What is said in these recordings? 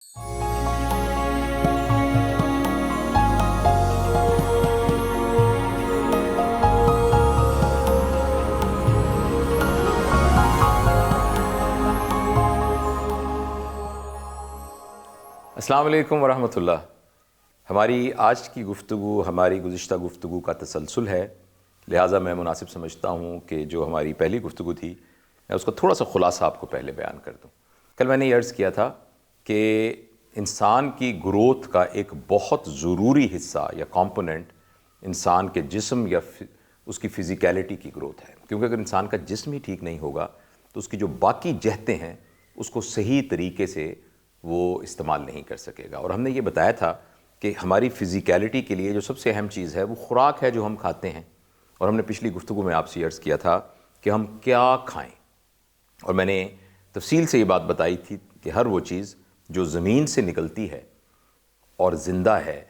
السلام علیکم ورحمۃ اللہ۔ ہماری آج کی گفتگو ہماری گزشتہ گفتگو کا تسلسل ہے، لہٰذا میں مناسب سمجھتا ہوں کہ جو ہماری پہلی گفتگو تھی میں اس کا تھوڑا سا خلاصہ آپ کو پہلے بیان کر دوں۔ کل میں نے یہ عرض کیا تھا کہ انسان کی گروتھ کا ایک بہت ضروری حصہ یا کمپوننٹ انسان کے جسم یا اس کی فزیکیلٹی کی گروتھ ہے، کیونکہ اگر انسان کا جسم ہی ٹھیک نہیں ہوگا تو اس کی جو باقی جہتیں ہیں اس کو صحیح طریقے سے وہ استعمال نہیں کر سکے گا۔ اور ہم نے یہ بتایا تھا کہ ہماری فزیکیلٹی کے لیے جو سب سے اہم چیز ہے وہ خوراک ہے جو ہم کھاتے ہیں، اور ہم نے پچھلی گفتگو میں آپ سے عرض کیا تھا کہ ہم کیا کھائیں، اور میں نے تفصیل سے یہ بات بتائی تھی کہ ہر وہ چیز جو زمین سے نکلتی ہے اور زندہ ہے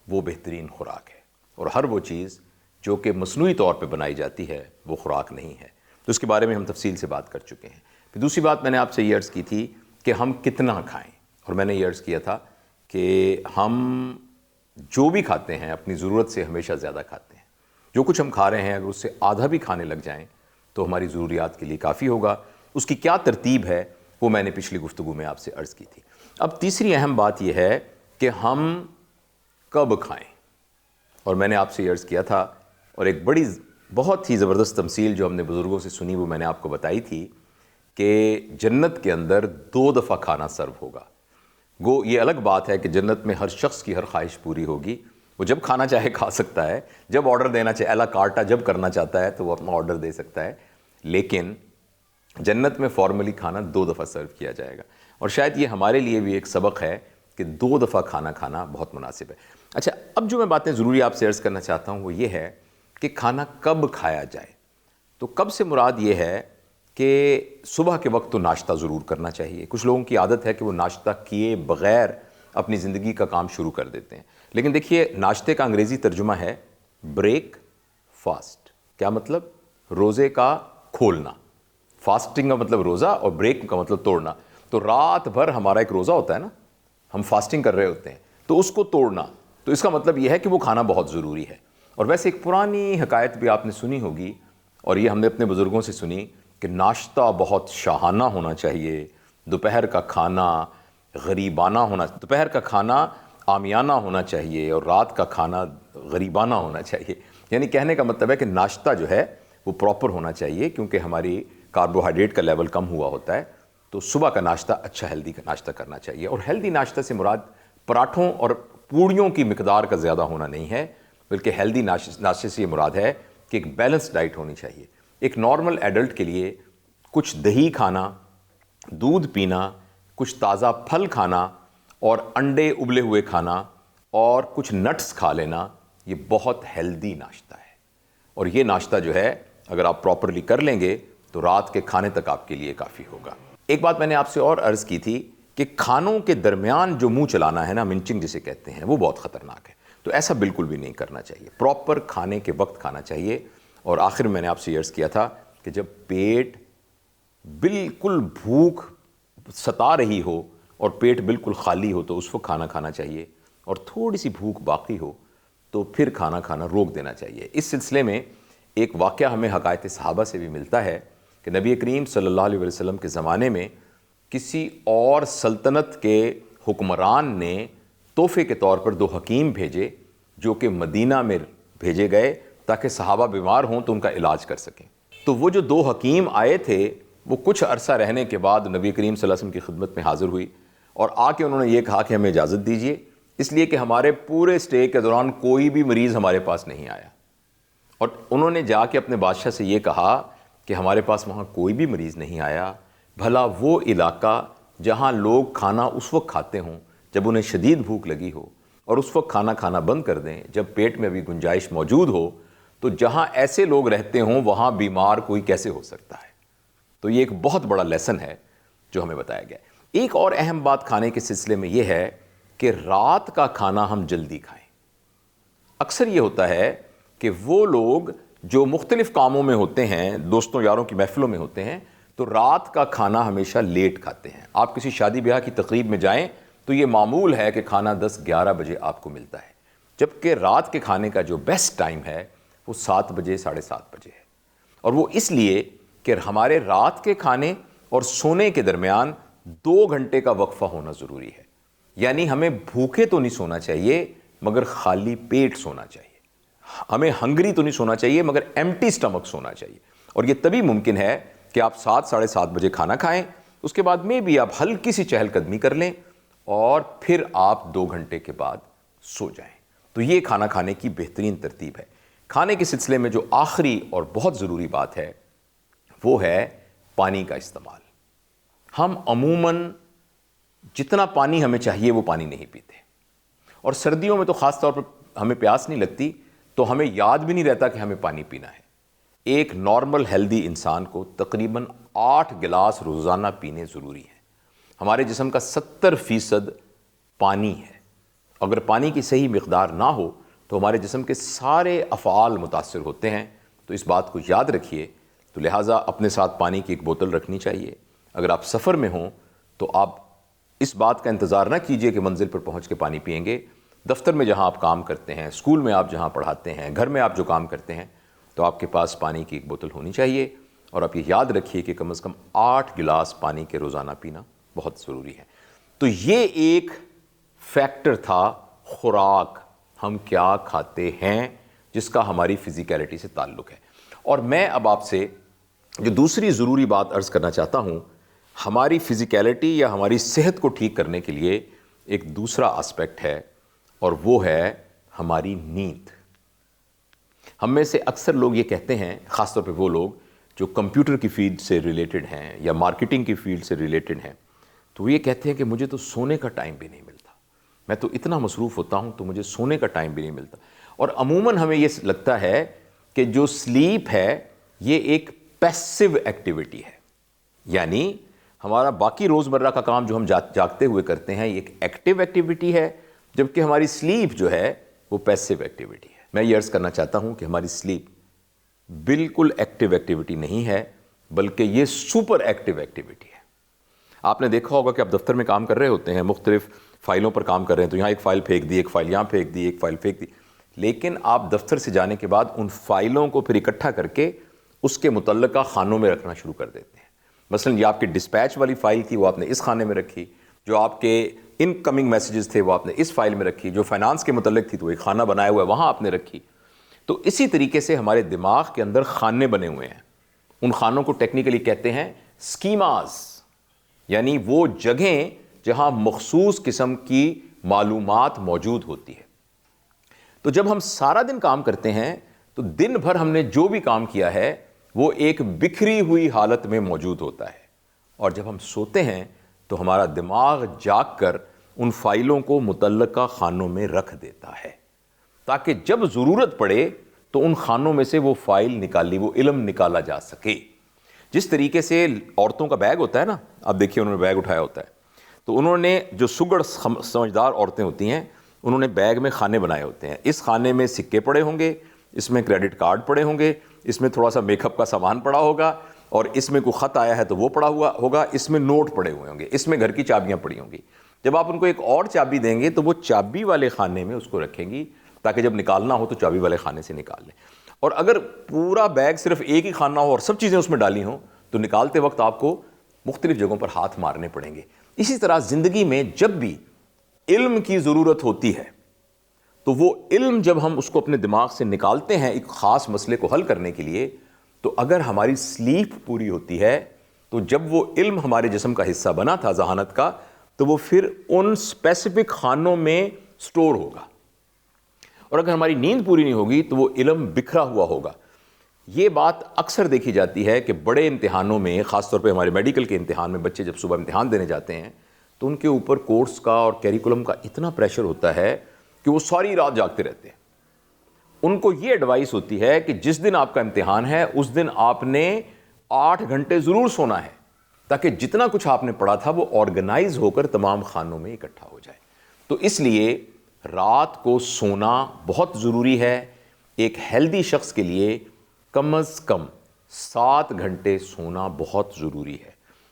وہ بہترین خوراک ہے، اور ہر وہ چیز جو کہ مصنوعی طور پہ بنائی جاتی ہے وہ خوراک نہیں ہے۔ تو اس کے بارے میں ہم تفصیل سے بات کر چکے ہیں۔ پھر دوسری بات میں نے آپ سے یہ عرض کی تھی کہ ہم کتنا کھائیں، اور میں نے یہ عرض کیا تھا کہ ہم جو بھی کھاتے ہیں اپنی ضرورت سے ہمیشہ زیادہ کھاتے ہیں۔ جو کچھ ہم کھا رہے ہیں اگر اس سے آدھا بھی کھانے لگ جائیں تو ہماری ضروریات کے لیے کافی ہوگا۔ اس کی کیا ترتیب ہے وہ میں نے پچھلی گفتگو میں آپ سے عرض کی تھی۔ اب تیسری اہم بات یہ ہے کہ ہم کب کھائیں، اور میں نے آپ سے یہ عرض کیا تھا، اور ایک بہت ہی زبردست تمثیل جو ہم نے بزرگوں سے سنی وہ میں نے آپ کو بتائی تھی کہ جنت کے اندر 2 دفعہ کھانا سرو ہوگا۔ گو یہ الگ بات ہے کہ جنت میں ہر شخص کی ہر خواہش پوری ہوگی، وہ جب کھانا چاہے کھا سکتا ہے، جب آرڈر دینا چاہے الا کارٹا جب کرنا چاہتا ہے تو وہ اپنا آرڈر دے سکتا ہے، لیکن جنت میں فارملی کھانا 2 دفعہ سرو کیا جائے گا، اور شاید یہ ہمارے لیے بھی ایک سبق ہے کہ 2 دفعہ کھانا کھانا بہت مناسب ہے۔ اچھا، اب جو میں باتیں ضروری آپ سے عرض کرنا چاہتا ہوں وہ یہ ہے کہ کھانا کب کھایا جائے۔ تو کب سے مراد یہ ہے کہ صبح کے وقت تو ناشتہ ضرور کرنا چاہیے۔ کچھ لوگوں کی عادت ہے کہ وہ ناشتہ کیے بغیر اپنی زندگی کا کام شروع کر دیتے ہیں، لیکن دیکھیے ناشتے کا انگریزی ترجمہ ہے بریک فاسٹ۔ کیا مطلب؟ روزے کا کھولنا۔ فاسٹنگ کا مطلب روزہ اور بریک کا مطلب توڑنا۔ تو رات بھر ہمارا ایک روزہ ہوتا ہے نا، ہم فاسٹنگ کر رہے ہوتے ہیں، تو اس کو توڑنا، تو اس کا مطلب یہ ہے کہ وہ کھانا بہت ضروری ہے۔ اور ویسے ایک پرانی حکایت بھی آپ نے سنی ہوگی، اور یہ ہم نے اپنے بزرگوں سے سنی کہ ناشتہ بہت شاہانہ ہونا چاہیے، دوپہر کا کھانا غریبانہ دوپہر کا کھانا عامیانہ ہونا چاہیے، اور رات کا کھانا غریبانہ ہونا چاہیے۔ یعنی کہنے کا مطلب ہے کہ ناشتہ جو ہے وہ پراپر ہونا چاہیے، کیونکہ ہماری کاربوہائیڈریٹ کا لیول کم ہوا ہوتا ہے، تو صبح کا ناشتہ اچھا ہیلدی کا ناشتہ کرنا چاہیے۔ اور ہیلدی ناشتہ سے مراد پراٹھوں اور پوڑیوں کی مقدار کا زیادہ ہونا نہیں ہے، بلکہ ہیلدی ناشتے سے یہ مراد ہے کہ ایک بیلنس ڈائٹ ہونی چاہیے۔ ایک نارمل ایڈلٹ کے لیے کچھ دہی کھانا، دودھ پینا، کچھ تازہ پھل کھانا، اور انڈے ابلے ہوئے کھانا، اور کچھ نٹس کھا لینا، یہ بہت ہیلدی ناشتہ ہے۔ اور یہ ناشتہ جو ہے اگر آپ پراپرلی کر لیں گے تو رات کے کھانے تک آپ کے لیے کافی ہوگا۔ ایک بات میں نے آپ سے اور عرض کی تھی کہ کھانوں کے درمیان جو منہ چلانا ہے نا، منچنگ جسے کہتے ہیں، وہ بہت خطرناک ہے، تو ایسا بالکل بھی نہیں کرنا چاہیے۔ پراپر کھانے کے وقت کھانا چاہیے۔ اور آخر میں نے آپ سے یہ عرض کیا تھا کہ جب پیٹ بالکل بھوک ستا رہی ہو اور پیٹ بالکل خالی ہو تو اس وقت کھانا کھانا چاہیے، اور تھوڑی سی بھوک باقی ہو تو پھر کھانا کھانا روک دینا چاہیے۔ اس سلسلے میں ایک واقعہ ہمیں حکایت صحابہ سے بھی ملتا ہے کہ نبی کریم صلی اللہ علیہ وسلم کے زمانے میں کسی اور سلطنت کے حکمران نے تحفے کے طور پر 2 حکیم بھیجے، جو کہ مدینہ میں بھیجے گئے تاکہ صحابہ بیمار ہوں تو ان کا علاج کر سکیں۔ تو وہ جو 2 حکیم آئے تھے وہ کچھ عرصہ رہنے کے بعد نبی کریم صلی اللہ علیہ وسلم کی خدمت میں حاضر ہوئی، اور آ کے انہوں نے یہ کہا کہ ہمیں اجازت دیجیے، اس لیے کہ ہمارے پورے اسٹے کے دوران کوئی بھی مریض ہمارے پاس نہیں آیا۔ اور انہوں نے جا کے اپنے بادشاہ سے یہ کہا کہ ہمارے پاس وہاں کوئی بھی مریض نہیں آیا، بھلا وہ علاقہ جہاں لوگ کھانا اس وقت کھاتے ہوں جب انہیں شدید بھوک لگی ہو، اور اس وقت کھانا کھانا بند کر دیں جب پیٹ میں ابھی گنجائش موجود ہو، تو جہاں ایسے لوگ رہتے ہوں وہاں بیمار کوئی کیسے ہو سکتا ہے۔ تو یہ ایک بہت بڑا لیسن ہے جو ہمیں بتایا گیا ہے۔ ایک اور اہم بات کھانے کے سلسلے میں یہ ہے کہ رات کا کھانا ہم جلدی کھائیں۔ اکثر یہ ہوتا ہے کہ وہ لوگ جو مختلف کاموں میں ہوتے ہیں، دوستوں یاروں کی محفلوں میں ہوتے ہیں، تو رات کا کھانا ہمیشہ لیٹ کھاتے ہیں۔ آپ کسی شادی بیاہ کی تقریب میں جائیں تو یہ معمول ہے کہ کھانا 10-11 بجے آپ کو ملتا ہے، جبکہ رات کے کھانے کا جو بیسٹ ٹائم ہے وہ 7 بجے 7:30 بجے ہے۔ اور وہ اس لیے کہ ہمارے رات کے کھانے اور سونے کے درمیان 2 گھنٹے کا وقفہ ہونا ضروری ہے، یعنی ہمیں بھوکے تو نہیں سونا چاہیے مگر خالی پیٹ سونا چاہیے، ہمیں ہنگری تو نہیں سونا چاہیے مگر ایمٹی سٹمک سونا چاہیے۔ اور یہ تبھی ممکن ہے کہ آپ 7-7:30 بجے کھانا کھائیں، اس کے بعد میں بھی آپ ہلکی سی چہل قدمی کر لیں اور پھر آپ 2 گھنٹے کے بعد سو جائیں۔ تو یہ کھانا کھانے کی بہترین ترتیب ہے۔ کھانے کے سلسلے میں جو آخری اور بہت ضروری بات ہے وہ ہے پانی کا استعمال۔ ہم عموماً جتنا پانی ہمیں چاہیے وہ پانی نہیں پیتے، اور سردیوں میں تو خاص طور پر ہمیں پیاس نہیں لگتی تو ہمیں یاد بھی نہیں رہتا کہ ہمیں پانی پینا ہے۔ ایک نارمل ہیلدی انسان کو تقریباً 8 گلاس روزانہ پینے ضروری ہیں۔ ہمارے جسم کا 70% پانی ہے، اگر پانی کی صحیح مقدار نہ ہو تو ہمارے جسم کے سارے افعال متاثر ہوتے ہیں۔ تو اس بات کو یاد رکھیے، تو لہٰذا اپنے ساتھ پانی کی ایک بوتل رکھنی چاہیے۔ اگر آپ سفر میں ہوں تو آپ اس بات کا انتظار نہ کیجئے کہ منزل پر پہنچ کے پانی پئیں گے۔ دفتر میں جہاں آپ کام کرتے ہیں، اسکول میں آپ جہاں پڑھاتے ہیں، گھر میں آپ جو کام کرتے ہیں، تو آپ کے پاس پانی کی ایک بوتل ہونی چاہیے، اور آپ یہ یاد رکھیے کہ کم از کم 8 گلاس پانی کے روزانہ پینا بہت ضروری ہے۔ تو یہ ایک فیکٹر تھا خوراک، ہم کیا کھاتے ہیں، جس کا ہماری فزیکیلٹی سے تعلق ہے۔ اور میں اب آپ سے جو دوسری ضروری بات عرض کرنا چاہتا ہوں، ہماری فزیکیلٹی یا ہماری صحت کو ٹھیک کرنے کے لیے ایک دوسرا اسپیکٹ ہے، اور وہ ہے ہماری نیند۔ ہم میں سے اکثر لوگ یہ کہتے ہیں، خاص طور پہ وہ لوگ جو کمپیوٹر کی فیلڈ سے ریلیٹڈ ہیں یا مارکیٹنگ کی فیلڈ سے ریلیٹڈ ہیں، تو وہ یہ کہتے ہیں کہ مجھے تو سونے کا ٹائم بھی نہیں ملتا، میں تو اتنا مصروف ہوتا ہوں تو مجھے سونے کا ٹائم بھی نہیں ملتا۔ اور عموماً ہمیں یہ لگتا ہے کہ جو سلیپ ہے یہ ایک پیسو ایکٹیویٹی ہے، یعنی ہمارا باقی روزمرہ کا کام جو ہم جاگتے ہوئے کرتے ہیں یہ ایک ایکٹیو ایکٹیویٹی ہے، جبکہ ہماری سلیپ جو ہے وہ پیسو ایکٹیویٹی ہے۔ میں یہ عرض کرنا چاہتا ہوں کہ ہماری سلیپ بالکل ایکٹیو ایکٹیویٹی نہیں ہے، بلکہ یہ سپر ایکٹیو ایکٹیویٹی ہے۔ آپ نے دیکھا ہوگا کہ آپ دفتر میں کام کر رہے ہوتے ہیں، مختلف فائلوں پر کام کر رہے ہیں، تو یہاں ایک فائل پھینک دی، ایک فائل یہاں پھینک دی، ایک فائل پھینک دی، لیکن آپ دفتر سے جانے کے بعد ان فائلوں کو پھر اکٹھا کر کے اس کے متعلقہ خانوں میں رکھنا شروع کر دیتے ہیں۔ مثلا یہ آپ کی ڈسپیچ والی فائل تھی، وہ آپ نے اس خانے میں رکھی، جو آپ کے ان کمنگ میسیجز تھے وہ آپ نے اس فائل میں رکھی، جو فائنانس کے متعلق تھی تو ایک خانہ بنایا ہوا ہے وہاں آپ نے رکھی۔ تو اسی طریقے سے ہمارے دماغ کے اندر خانے بنے ہوئے ہیں، ان خانوں کو ٹیکنیکلی کہتے ہیں سکیماز، یعنی وہ جگہیں جہاں مخصوص قسم کی معلومات موجود ہوتی ہے۔ تو جب ہم سارا دن کام کرتے ہیں تو دن بھر ہم نے جو بھی کام کیا ہے وہ ایک بکھری ہوئی حالت میں موجود ہوتا ہے، اور جب ہم سوتے ہیں تو ہمارا دماغ جاگ کر ان فائلوں کو متعلقہ خانوں میں رکھ دیتا ہے، تاکہ جب ضرورت پڑے تو ان خانوں میں سے وہ فائل نکالی، وہ علم نکالا جا سکے۔ جس طریقے سے عورتوں کا بیگ ہوتا ہے نا، آپ دیکھیے انہوں نے بیگ اٹھایا ہوتا ہے، تو انہوں نے جو سگڑ سمجھدار عورتیں ہوتی ہیں انہوں نے بیگ میں خانے بنائے ہوتے ہیں۔ اس خانے میں سکے پڑے ہوں گے، اس میں کریڈٹ کارڈ پڑے ہوں گے، اس میں تھوڑا سا میک اپ کا سامان پڑا ہوگا، اور اس میں کوئی خط آیا ہے تو وہ پڑا ہوا ہوگا، اس میں نوٹ پڑے ہوئے ہوں گے، اس میں گھر کی چابیاں پڑی ہوں گی۔ جب آپ ان کو ایک اور چابی دیں گے تو وہ چابی والے خانے میں اس کو رکھیں گی، تاکہ جب نکالنا ہو تو چابی والے خانے سے نکال لیں۔ اور اگر پورا بیگ صرف ایک ہی خانہ ہو اور سب چیزیں اس میں ڈالی ہوں تو نکالتے وقت آپ کو مختلف جگہوں پر ہاتھ مارنے پڑیں گے۔ اسی طرح زندگی میں جب بھی علم کی ضرورت ہوتی ہے تو وہ علم جب ہم اس کو اپنے دماغ سے نکالتے ہیں ایک خاص مسئلے کو حل کرنے کے لیے، تو اگر ہماری سلیپ پوری ہوتی ہے تو جب وہ علم ہمارے جسم کا حصہ بنا تھا ذہانت کا، تو وہ پھر ان اسپیسیفک خانوں میں سٹور ہوگا۔ اور اگر ہماری نیند پوری نہیں ہوگی تو وہ علم بکھرا ہوا ہوگا۔ یہ بات اکثر دیکھی جاتی ہے کہ بڑے امتحانوں میں، خاص طور پہ ہمارے میڈیکل کے امتحان میں، بچے جب صبح امتحان دینے جاتے ہیں تو ان کے اوپر کورس کا اور کیریکولم کا اتنا پریشر ہوتا ہے کہ وہ ساری رات جاگتے رہتے ہیں۔ ان کو یہ ایڈوائس ہوتی ہے کہ جس دن آپ کا امتحان ہے اس دن آپ نے 8 گھنٹے ضرور سونا ہے، تاکہ جتنا کچھ آپ نے پڑھا تھا وہ آرگنائز ہو کر تمام خانوں میں اکٹھا ہو جائے۔ تو اس لیے رات کو سونا بہت ضروری ہے۔ ایک ہیلدی شخص کے لیے کم از کم 7 گھنٹے سونا بہت ضروری ہے۔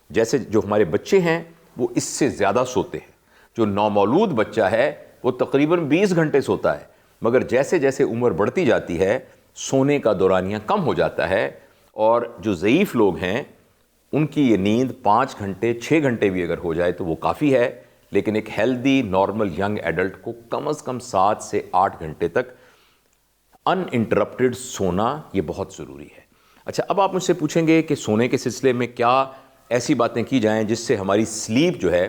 جیسے جو ہمارے بچے ہیں وہ اس سے زیادہ سوتے ہیں، جو نومولود بچہ ہے وہ تقریباً 20 گھنٹے سوتا ہے، مگر جیسے جیسے عمر بڑھتی جاتی ہے سونے کا دورانیہ کم ہو جاتا ہے، اور جو ضعیف لوگ ہیں ان کی یہ نیند 5 گھنٹے 6 گھنٹے بھی اگر ہو جائے تو وہ کافی ہے، لیکن ایک ہیلدی نارمل ینگ ایڈلٹ کو کم از کم 7 سے 8 گھنٹے تک ان انٹرپٹڈ سونا یہ بہت ضروری ہے۔ اچھا، اب آپ مجھ سے پوچھیں گے کہ سونے کے سلسلے میں کیا ایسی باتیں کی جائیں جس سے ہماری سلیپ جو ہے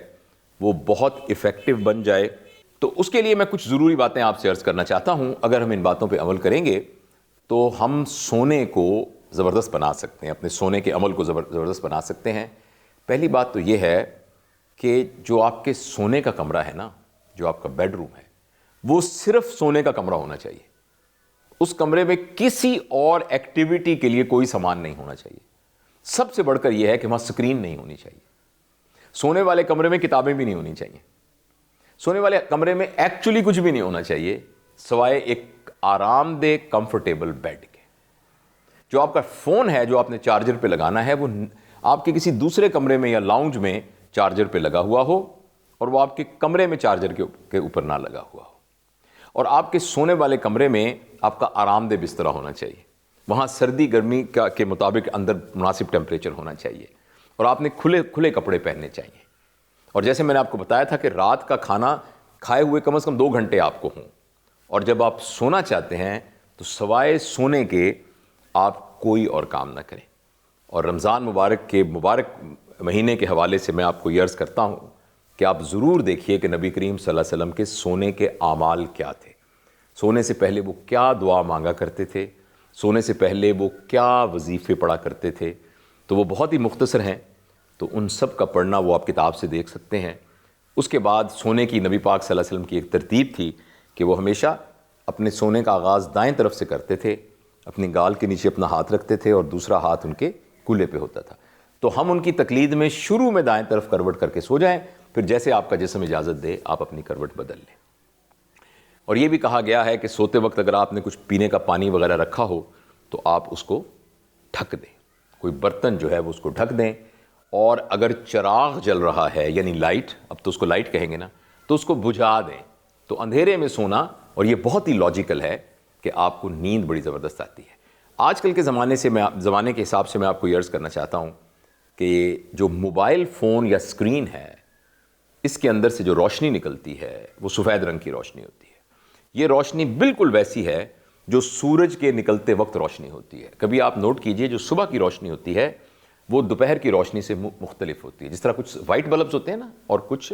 وہ بہت افیکٹو بن جائے؟ تو اس کے لیے میں کچھ ضروری باتیں آپ سے عرض کرنا چاہتا ہوں۔ اگر ہم ان باتوں پہ عمل کریں گے تو ہم سونے کو زبردست بنا سکتے ہیں، اپنے سونے کے عمل کو زبردست بنا سکتے ہیں۔ پہلی بات تو یہ ہے کہ جو آپ کے سونے کا کمرہ ہے نا، جو آپ کا بیڈ روم ہے، وہ صرف سونے کا کمرہ ہونا چاہیے۔ اس کمرے میں کسی اور ایکٹیویٹی کے لیے کوئی سامان نہیں ہونا چاہیے۔ سب سے بڑھ کر یہ ہے کہ وہاں سکرین نہیں ہونی چاہیے۔ سونے والے کمرے میں کتابیں بھی نہیں ہونی چاہیے۔ سونے والے کمرے میں ایکچولی کچھ بھی نہیں ہونا چاہیے سوائے ایک آرام دہ کمفرٹیبل بیڈ کے۔ جو آپ کا فون ہے جو آپ نے چارجر پہ لگانا ہے وہ آپ کے کسی دوسرے کمرے میں یا لاؤنج میں چارجر پہ لگا ہوا ہو، اور وہ آپ کے کمرے میں چارجر کے اوپر نہ لگا ہوا ہو، اور آپ کے سونے والے کمرے میں آپ کا آرام دہ بستر ہونا چاہیے۔ وہاں سردی گرمی کے مطابق اندر مناسب ٹیمپریچر ہونا چاہیے، اور آپ نے کھلے کپڑے پہننے چاہیے۔ اور جیسے میں نے آپ کو بتایا تھا کہ رات کا کھانا کھائے ہوئے کم از کم 2 گھنٹے آپ کو ہوں، اور جب آپ سونا چاہتے ہیں تو سوائے سونے کے آپ کوئی اور کام نہ کریں۔ اور رمضان مبارک کے مبارک مہینے کے حوالے سے میں آپ کو یہ عرض کرتا ہوں کہ آپ ضرور دیکھیے کہ نبی کریم صلی اللہ علیہ وسلم کے سونے کے اعمال کیا تھے۔ سونے سے پہلے وہ کیا دعا مانگا کرتے تھے، سونے سے پہلے وہ کیا وظیفے پڑھا کرتے تھے، تو وہ بہت ہی مختصر ہیں، تو ان سب کا پڑھنا وہ آپ کتاب سے دیکھ سکتے ہیں۔ اس کے بعد سونے کی نبی پاک صلی اللہ علیہ وسلم کی ایک ترتیب تھی کہ وہ ہمیشہ اپنے سونے کا آغاز دائیں طرف سے کرتے تھے، اپنی گال کے نیچے اپنا ہاتھ رکھتے تھے اور دوسرا ہاتھ ان کے کولے پہ ہوتا تھا۔ تو ہم ان کی تقلید میں شروع میں دائیں طرف کروٹ کر کے سو جائیں، پھر جیسے آپ کا جسم اجازت دے آپ اپنی کروٹ بدل لیں۔ اور یہ بھی کہا گیا ہے کہ سوتے وقت اگر آپ نے کچھ پینے کا پانی وغیرہ رکھا ہو تو آپ اس کو ڈھک دیں، کوئی برتن جو ہے وہ اس کو ڈھک دیں، اور اگر چراغ جل رہا ہے یعنی لائٹ، اب تو اس کو لائٹ کہیں گے نا، تو اس کو بجھا دیں۔ تو اندھیرے میں سونا، اور یہ بہت ہی لاجیکل ہے کہ آپ کو نیند بڑی زبردست آتی ہے۔ آج کل کے زمانے کے حساب سے میں آپ کو یہ عرض کرنا چاہتا ہوں کہ جو موبائل فون یا اسکرین ہے اس کے اندر سے جو روشنی نکلتی ہے وہ سفید رنگ کی روشنی ہوتی ہے۔ یہ روشنی بالکل ویسی ہے جو سورج کے نکلتے وقت روشنی ہوتی ہے۔ کبھی آپ نوٹ کیجئے جو صبح کی روشنی ہوتی ہے وہ دوپہر کی روشنی سے مختلف ہوتی ہے۔ جس طرح کچھ وائٹ بلبس ہوتے ہیں نا، اور کچھ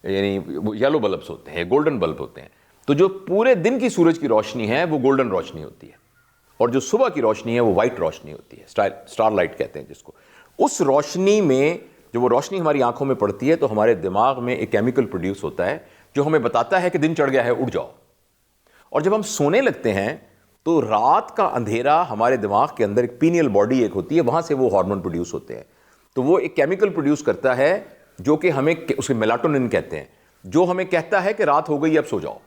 یعنی یلو بلبس ہوتے ہیں، گولڈن بلب ہوتے ہیں، تو جو پورے دن کی سورج کی روشنی ہے وہ گولڈن روشنی ہوتی ہے، اور جو صبح کی روشنی ہے وہ وائٹ روشنی ہوتی ہے، سٹار لائٹ کہتے ہیں جس کو۔ اس روشنی میں جو وہ روشنی ہماری آنکھوں میں پڑتی ہے تو ہمارے دماغ میں ایک کیمیکل پروڈیوس ہوتا ہے جو ہمیں بتاتا ہے کہ دن چڑھ گیا ہے، اٹھ جاؤ۔ اور جب ہم سونے لگتے ہیں تو رات کا اندھیرا ہمارے دماغ کے اندر ایک پینیل باڈی ایک ہوتی ہے، وہاں سے وہ ہارمون پروڈیوس ہوتے ہیں، تو وہ ایک کیمیکل پروڈیوس کرتا ہے جو کہ ہمیں اسے میلاٹونن کہتے ہیں، جو ہمیں کہتا ہے کہ رات ہو گئی اب سو جاؤ۔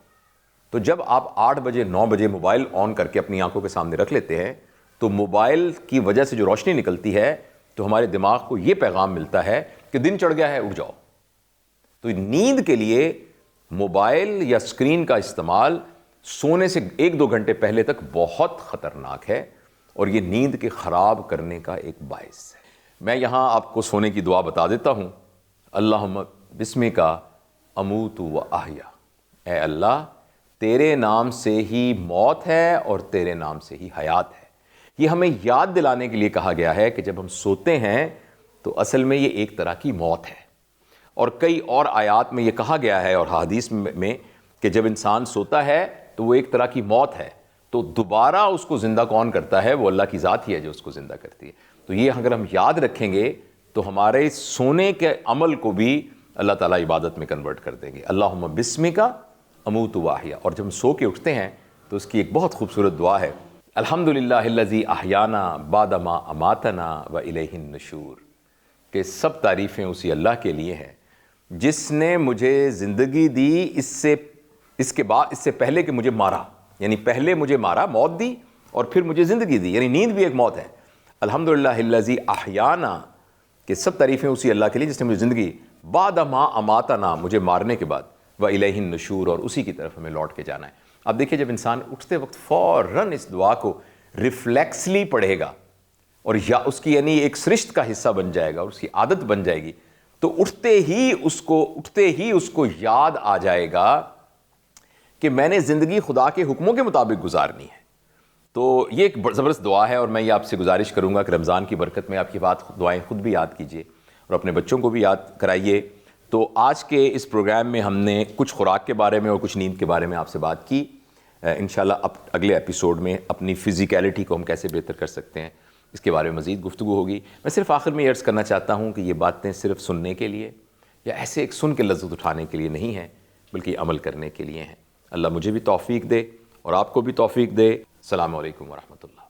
تو جب آپ 8 بجے 9 بجے موبائل آن کر کے اپنی آنکھوں کے سامنے رکھ لیتے ہیں تو موبائل کی وجہ سے جو روشنی نکلتی ہے تو ہمارے دماغ کو یہ پیغام ملتا ہے کہ دن چڑھ گیا ہے، اٹھ جاؤ۔ تو نیند کے لیے موبائل یا اسکرین کا استعمال سونے سے 1-2 گھنٹے پہلے تک بہت خطرناک ہے، اور یہ نیند کے خراب کرنے کا ایک باعث ہے۔ میں یہاں آپ کو سونے کی دعا بتا دیتا ہوں۔ اللہم بسمک اموت و احیا، اے اللہ تیرے نام سے ہی موت ہے اور تیرے نام سے ہی حیات ہے۔ یہ ہمیں یاد دلانے کے لیے کہا گیا ہے کہ جب ہم سوتے ہیں تو اصل میں یہ ایک طرح کی موت ہے، اور کئی اور آیات میں یہ کہا گیا ہے اور حدیث میں کہ جب انسان سوتا ہے تو وہ ایک طرح کی موت ہے، تو دوبارہ اس کو زندہ کون کرتا ہے؟ وہ اللہ کی ذات ہی ہے جو اس کو زندہ کرتی ہے۔ تو یہ اگر ہم یاد رکھیں گے تو ہمارے سونے کے عمل کو بھی اللہ تعالیٰ عبادت میں کنورٹ کر دیں گے۔ اللہم بسمک اموت و احیا۔ اور جب ہم سو کے اٹھتے ہیں تو اس کی ایک بہت خوبصورت دعا ہے، الحمدللہ الذی احیانا بعد ما اماتنا و الیہ النشور، کہ سب تعریفیں اسی اللہ کے لیے ہیں جس نے مجھے زندگی دی اس سے پہلے کہ مجھے مارا، یعنی پہلے مجھے مارا، موت دی، اور پھر مجھے زندگی دی، یعنی نیند بھی ایک موت ہے۔ الحمدللہ الذی احیانا، کہ سب تعریفیں اسی اللہ کے لیے جس نے مجھے زندگی بعد ما اماتنا، مجھے مارنے کے بعد، وإلیہ النشور، اور اسی کی طرف ہمیں لوٹ کے جانا ہے۔ اب دیکھیے جب انسان اٹھتے وقت فوراً اس دعا کو ریفلیکسلی پڑھے گا اور یا اس کی یعنی ایک سرشت کا حصہ بن جائے گا اور اس کی عادت بن جائے گی، تو اٹھتے ہی اس کو یاد آ جائے گا کہ میں نے زندگی خدا کے حکموں کے مطابق گزارنی ہے۔ تو یہ ایک زبردست دعا ہے، اور میں یہ آپ سے گزارش کروں گا کہ رمضان کی برکت میں آپ کی دعائیں خود بھی یاد کیجئے اور اپنے بچوں کو بھی یاد کرائیے۔ تو آج کے اس پروگرام میں ہم نے کچھ خوراک کے بارے میں اور کچھ نیند کے بارے میں آپ سے بات کی۔ انشاءاللہ اب اگلے ایپیسوڈ میں اپنی فزیکیلٹی کو ہم کیسے بہتر کر سکتے ہیں، اس کے بارے میں مزید گفتگو ہوگی۔ میں صرف آخر میں یہ عرض کرنا چاہتا ہوں کہ یہ باتیں صرف سننے کے لیے یا ایسے ایک سن کے لذت اٹھانے کے لیے نہیں ہیں، بلکہ عمل کرنے کے لیے ہیں۔ اللہ مجھے بھی توفیق دے اور آپ کو بھی توفیق دے۔ السلام علیکم ورحمۃ اللہ۔